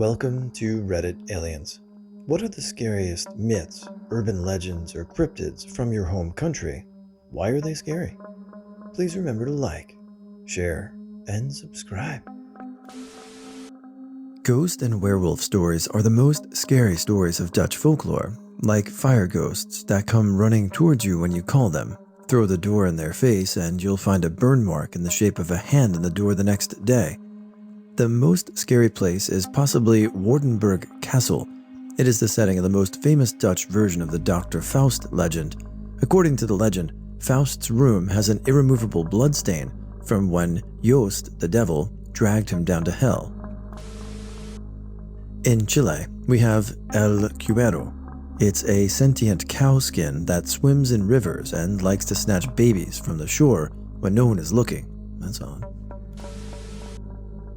Welcome to Reddit Aliens. What are the scariest myths, urban legends, or cryptids from your home country? Why are they scary? Please remember to like, share, and subscribe. Ghost and werewolf stories are the most scary stories of Dutch folklore, like fire ghosts that come running towards you when you call them. Throw the door in their face and you'll find a burn mark in the shape of a hand in the door the next day. The most scary place is possibly Wardenburg Castle. It is the setting of the most famous Dutch version of the Dr. Faust legend. According to the legend, Faust's room has an irremovable bloodstain from when Joost, the devil, dragged him down to hell. In Chile, we have El Cuero. It's a sentient cow skin that swims in rivers and likes to snatch babies from the shore when no one is looking. That's odd.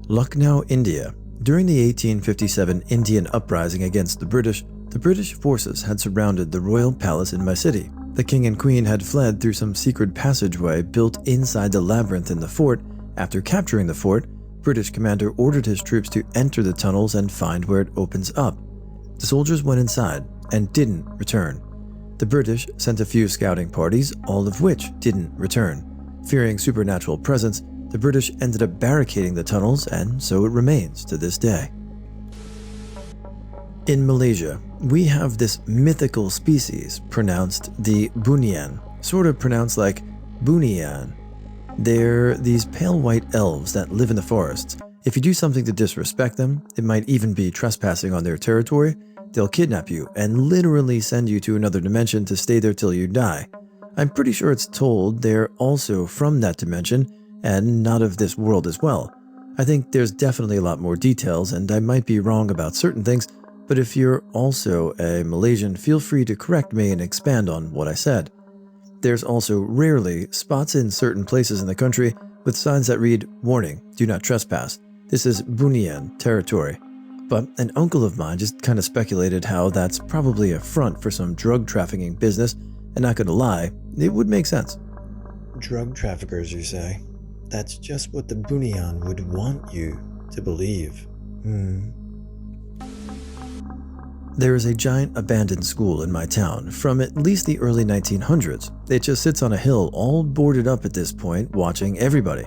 Lucknow, India. During the 1857 Indian uprising against the British forces had surrounded the royal palace in my city. The king and queen had fled through some secret passageway built inside the labyrinth in the fort. After capturing the fort, British commander ordered his troops to enter the tunnels and find where it opens up. The soldiers went inside and didn't return. The British sent a few scouting parties, all of which didn't return. Fearing supernatural presence, the British ended up barricading the tunnels, and so it remains to this day. In Malaysia, we have this mythical species pronounced the Bunian, sort of pronounced like Bunian. They're these pale white elves that live in the forests. If you do something to disrespect them, it might even be trespassing on their territory, they'll kidnap you and literally send you to another dimension to stay there till you die. I'm pretty sure it's told they're also from that dimension and not of this world as well. I think there's definitely a lot more details, and I might be wrong about certain things, but if you're also a Malaysian, feel free to correct me and expand on what I said. There's also rarely spots in certain places in the country with signs that read, "Warning, do not trespass. This is Bunian territory." But an uncle of mine just kind of speculated how that's probably a front for some drug trafficking business, and not gonna lie, it would make sense. Drug traffickers, you say? That's just what the Bunian would want you to believe. There is a giant abandoned school in my town from at least the early 1900s. It just sits on a hill all boarded up at this point, watching everybody.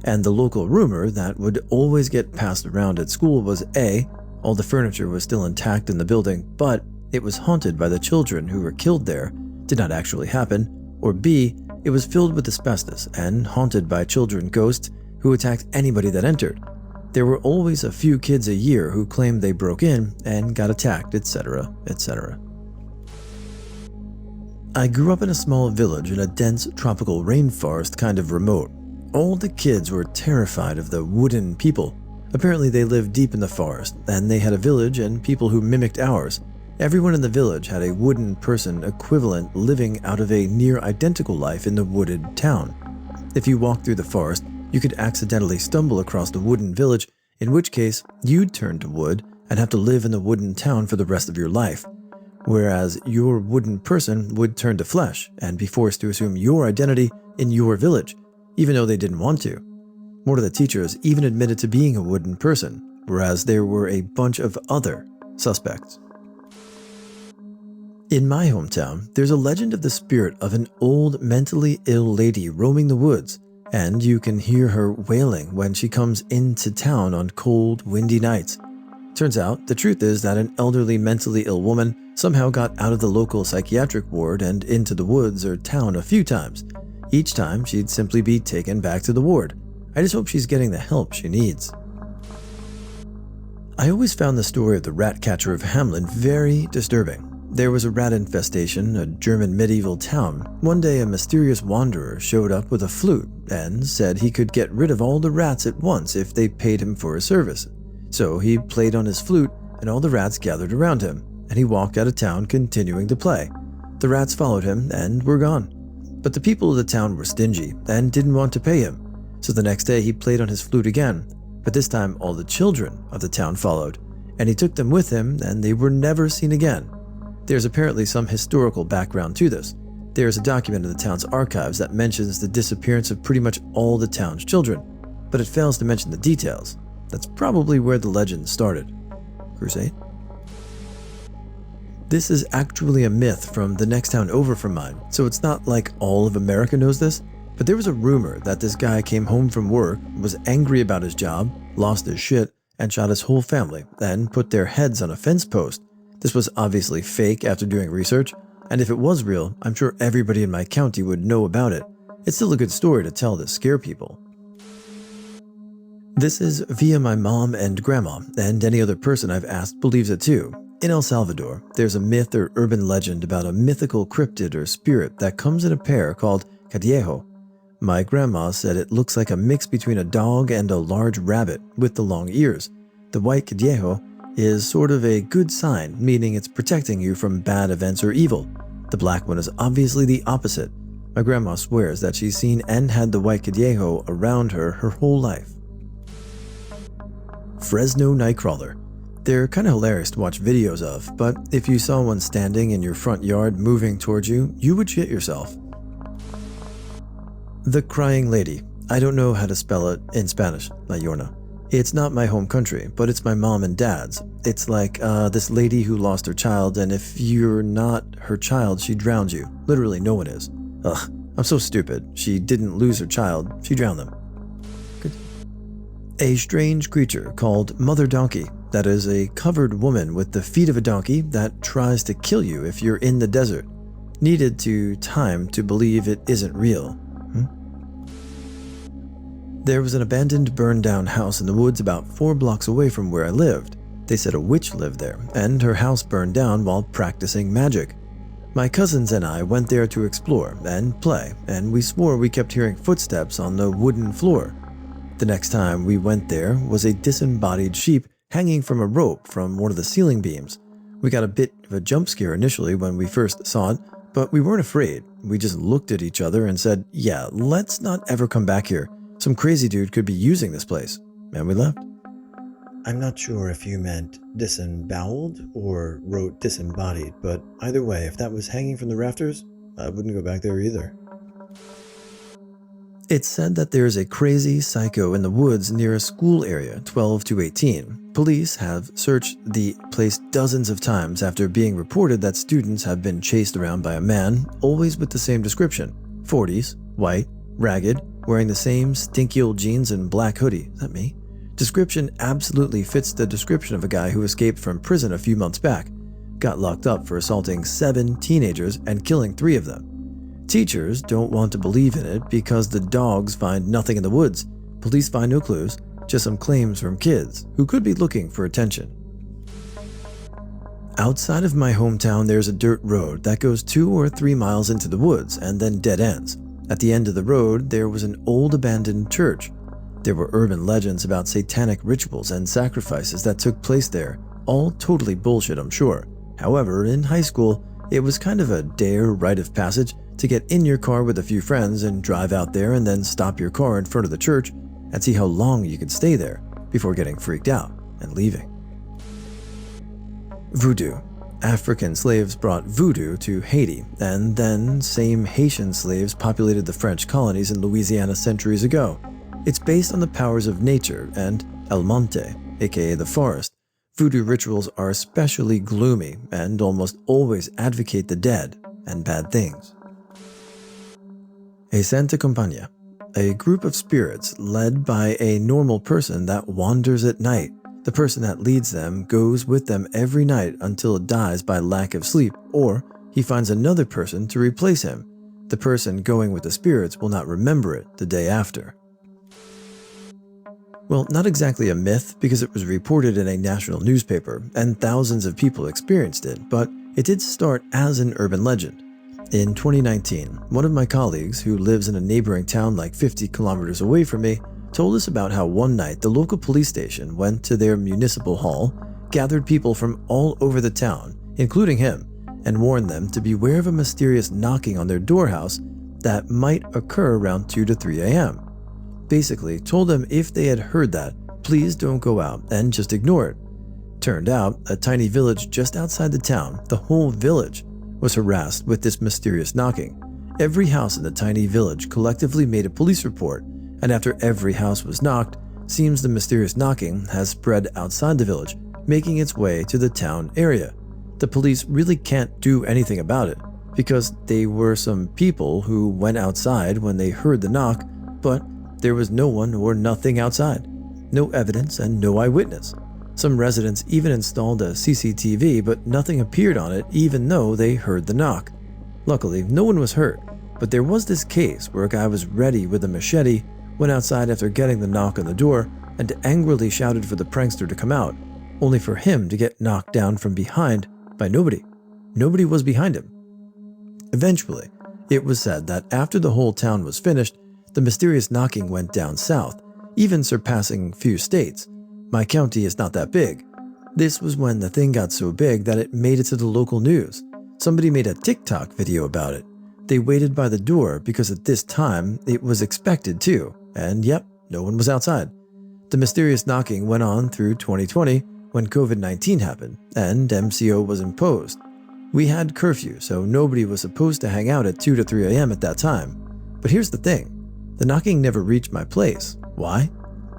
And the local rumor that would always get passed around at school was A, all the furniture was still intact in the building, but it was haunted by the children who were killed there, did not actually happen, or B, it was filled with asbestos and haunted by children ghosts who attacked anybody that entered. There were always a few kids a year who claimed they broke in and got attacked, etc., etc. I grew up in a small village in a dense tropical rainforest kind of remote. All the kids were terrified of the wooden people. Apparently they lived deep in the forest, and they had a village and people who mimicked ours. Everyone in the village had a wooden person equivalent living out of a near-identical life in the wooded town. If you walked through the forest, you could accidentally stumble across the wooden village, in which case you'd turn to wood and have to live in the wooden town for the rest of your life. Whereas your wooden person would turn to flesh and be forced to assume your identity in your village, even though they didn't want to. One of the teachers even admitted to being a wooden person, whereas there were a bunch of other suspects. In my hometown, there's a legend of the spirit of an old mentally ill lady roaming the woods, and you can hear her wailing when she comes into town on cold, windy nights. Turns out, the truth is that an elderly mentally ill woman somehow got out of the local psychiatric ward and into the woods or town a few times. Each time, she'd simply be taken back to the ward. I just hope she's getting the help she needs. I always found the story of the rat catcher of Hamlin very disturbing. There was a rat infestation in a German medieval town. One day a mysterious wanderer showed up with a flute and said he could get rid of all the rats at once if they paid him for his service. So he played on his flute and all the rats gathered around him, and he walked out of town continuing to play. The rats followed him and were gone. But the people of the town were stingy and didn't want to pay him. So the next day he played on his flute again, but this time all the children of the town followed, and he took them with him and they were never seen again. There's apparently some historical background to this. There is a document in the town's archives that mentions the disappearance of pretty much all the town's children, but it fails to mention the details. That's probably where the legend started. Crusade. This is actually a myth from the next town over from mine, so it's not like all of America knows this, but there was a rumor that this guy came home from work, was angry about his job, lost his shit, and shot his whole family, then put their heads on a fence post. This was obviously fake after doing research, and if it was real, I'm sure everybody in my county would know about it. It's still a good story to tell to scare people. This is via my mom and grandma, and any other person I've asked believes it too. In El Salvador, there's a myth or urban legend about a mythical cryptid or spirit that comes in a pair called Cadejo. My grandma said it looks like a mix between a dog and a large rabbit with the long ears. The white Cadejo is sort of a good sign, meaning it's protecting you from bad events or evil. The black one is obviously the opposite. My grandma swears that she's seen and had the white Cadejo around her whole life. Fresno Nightcrawler. They're kind of hilarious to watch videos of, but if you saw one standing in your front yard moving towards you, you would shit yourself. The Crying Lady. I don't know how to spell it in Spanish, La Llorona. It's not my home country, but it's my mom and dad's. It's like this lady who lost her child, and if you're not her child, she drowns you. Literally, no one is. Ugh, I'm so stupid. She didn't lose her child, she drowned them. Good. A strange creature called Mother Donkey. That is a covered woman with the feet of a donkey that tries to kill you if you're in the desert. Needed to time to believe it isn't real. There was an abandoned burned down house in the woods about 4 blocks away from where I lived. They said a witch lived there, and her house burned down while practicing magic. My cousins and I went there to explore and play, and we swore we kept hearing footsteps on the wooden floor. The next time we went there was a disembodied sheep hanging from a rope from one of the ceiling beams. We got a bit of a jump scare initially when we first saw it, but we weren't afraid. We just looked at each other and said, yeah, let's not ever come back here. Some crazy dude could be using this place. And we left. I'm not sure if you meant disemboweled or wrote disembodied, but either way, if that was hanging from the rafters, I wouldn't go back there either. It's said that there's a crazy psycho in the woods near a school area, 12 to 18. Police have searched the place dozens of times after being reported that students have been chased around by a man, always with the same description. 40s, white, ragged, wearing the same stinky old jeans and black hoodie. Is that me? Description absolutely fits the description of a guy who escaped from prison a few months back. Got locked up for assaulting 7 teenagers and killing 3 of them. Teachers don't want to believe in it because the dogs find nothing in the woods. Police find no clues, just some claims from kids who could be looking for attention. Outside of my hometown, there's a dirt road that goes 2 or 3 miles into the woods and then dead ends. At the end of the road, there was an old abandoned church. There were urban legends about satanic rituals and sacrifices that took place there, all totally bullshit, I'm sure. However, in high school, it was kind of a dare rite of passage to get in your car with a few friends and drive out there and then stop your car in front of the church and see how long you could stay there before getting freaked out and leaving. Voodoo. African slaves brought voodoo to Haiti, and then same Haitian slaves populated the French colonies in Louisiana centuries ago. It's based on the powers of nature and El Monte, aka the forest. Voodoo rituals are especially gloomy and almost always advocate the dead and bad things. A Santa Compañía, a group of spirits led by a normal person that wanders at night. The person that leads them goes with them every night until it dies by lack of sleep, or he finds another person to replace him. The person going with the spirits will not remember it the day after. Well, not exactly a myth because it was reported in a national newspaper and thousands of people experienced it, but it did start as an urban legend. In 2019, one of my colleagues who lives in a neighboring town like 50 kilometers away from me told us about how one night the local police station went to their municipal hall, gathered people from all over the town, including him, and warned them to beware of a mysterious knocking on their doorhouse that might occur around 2 to 3 a.m. Basically, told them if they had heard that, please don't go out and just ignore it. Turned out, a tiny village just outside the town, the whole village, was harassed with this mysterious knocking. Every house in the tiny village collectively made a police report, and after every house was knocked, seems the mysterious knocking has spread outside the village, making its way to the town area. The police really can't do anything about it because they were some people who went outside when they heard the knock, but there was no one or nothing outside. No evidence and no eyewitness. Some residents even installed a CCTV, but nothing appeared on it even though they heard the knock. Luckily, no one was hurt, but there was this case where a guy was ready with a machete, went outside after getting the knock on the door, and angrily shouted for the prankster to come out, only for him to get knocked down from behind by nobody. Nobody was behind him. Eventually, it was said that after the whole town was finished, the mysterious knocking went down south, even surpassing few states. My county is not that big. This was when the thing got so big that it made it to the local news. Somebody made a TikTok video about it. They waited by the door because at this time it was expected to, and yep, no one was outside. The mysterious knocking went on through 2020 when COVID-19 happened and MCO was imposed. We had curfew, so nobody was supposed to hang out at 2 to 3 a.m. at that time. But here's the thing, the knocking never reached my place. Why?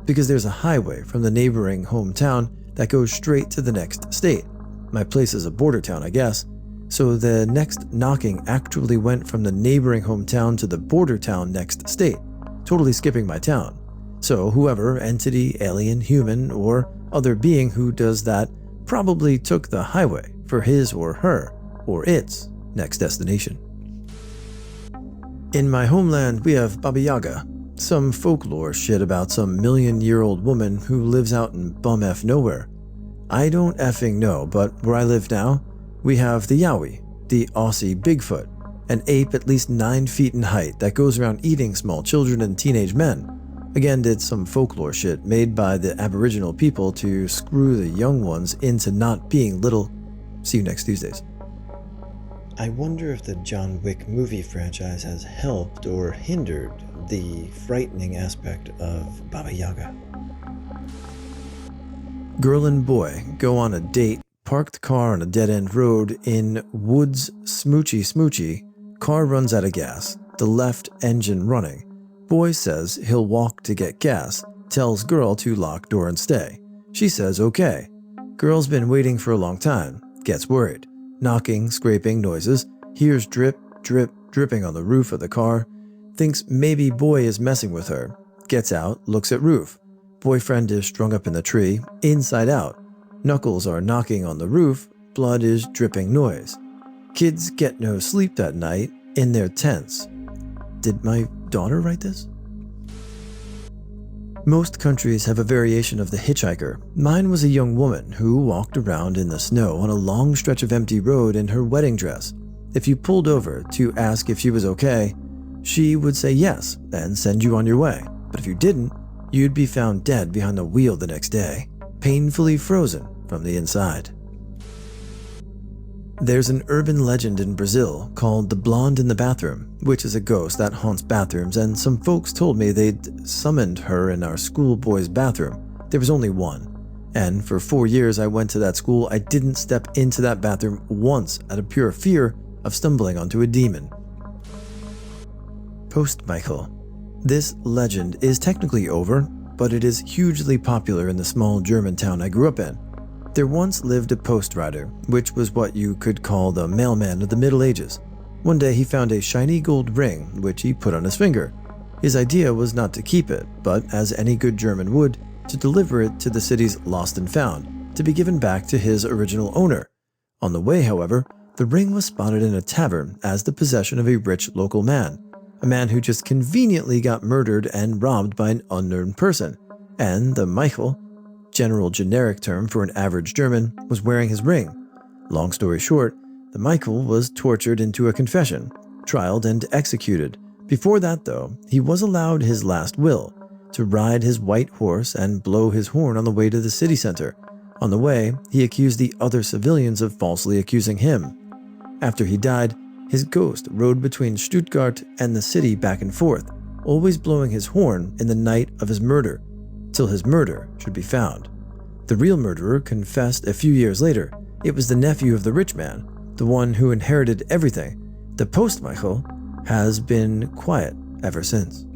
Because there's a highway from the neighboring hometown that goes straight to the next state. My place is a border town, I guess. So the next knocking actually went from the neighboring hometown to the border town next state, totally skipping my town. So whoever, entity, alien, human, or other being who does that probably took the highway for his or her, or its, next destination. In my homeland, we have Baba Yaga, some folklore shit about some million-year-old woman who lives out in bum-f nowhere. I don't effing know, but where I live now, we have the Yowie, the Aussie Bigfoot, an ape at least 9 feet in height that goes around eating small children and teenage men. Again, did some folklore shit made by the Aboriginal people to screw the young ones into not being little. See you next Tuesdays. I wonder if the John Wick movie franchise has helped or hindered the frightening aspect of Baba Yaga. Girl and boy go on a date, parked car on a dead-end road in woods, smoochy, car runs out of gas, the left engine running. Boy says he'll walk to get gas, tells girl to lock door and stay. She says okay. Girl's been waiting for a long time, gets worried. Knocking, scraping noises, hears drip, dripping on the roof of the car, thinks maybe boy is messing with her, gets out, looks at roof. Boyfriend is strung up in the tree, inside out. Knuckles are knocking on the roof, blood is dripping noise. Kids get no sleep that night, in their tents. Did my daughter write this? Most countries have a variation of the hitchhiker. Mine was a young woman who walked around in the snow on a long stretch of empty road in her wedding dress. If you pulled over to ask if she was okay, she would say yes and send you on your way. But if you didn't, you'd be found dead behind the wheel the next day, painfully frozen from the inside. There's an urban legend in Brazil called the Blonde in the Bathroom, which is a ghost that haunts bathrooms, and some folks told me they'd summoned her in our schoolboy's bathroom. There was only one. And for 4 years I went to that school, I didn't step into that bathroom once out of pure fear of stumbling onto a demon. Post Michael. This legend is technically over, but it is hugely popular in the small German town I grew up in. There once lived a post rider, which was what you could call the mailman of the Middle Ages. One day he found a shiny gold ring, which he put on his finger. His idea was not to keep it, but as any good German would, to deliver it to the city's lost and found, to be given back to his original owner. On the way, however, the ring was spotted in a tavern as the possession of a rich local man, a man who just conveniently got murdered and robbed by an unknown person, and the Michael, general generic term for an average German, was wearing his ring. Long story short, the Michael was tortured into a confession, trialed and executed. Before that though, he was allowed his last will, to ride his white horse and blow his horn on the way to the city center. On the way, he accused the other civilians of falsely accusing him. After he died, his ghost rode between Stuttgart and the city back and forth, always blowing his horn in the night of his murder, till his murder should be found. The real murderer confessed a few years later. It was the nephew of the rich man, the one who inherited everything. The post Michael has been quiet ever since.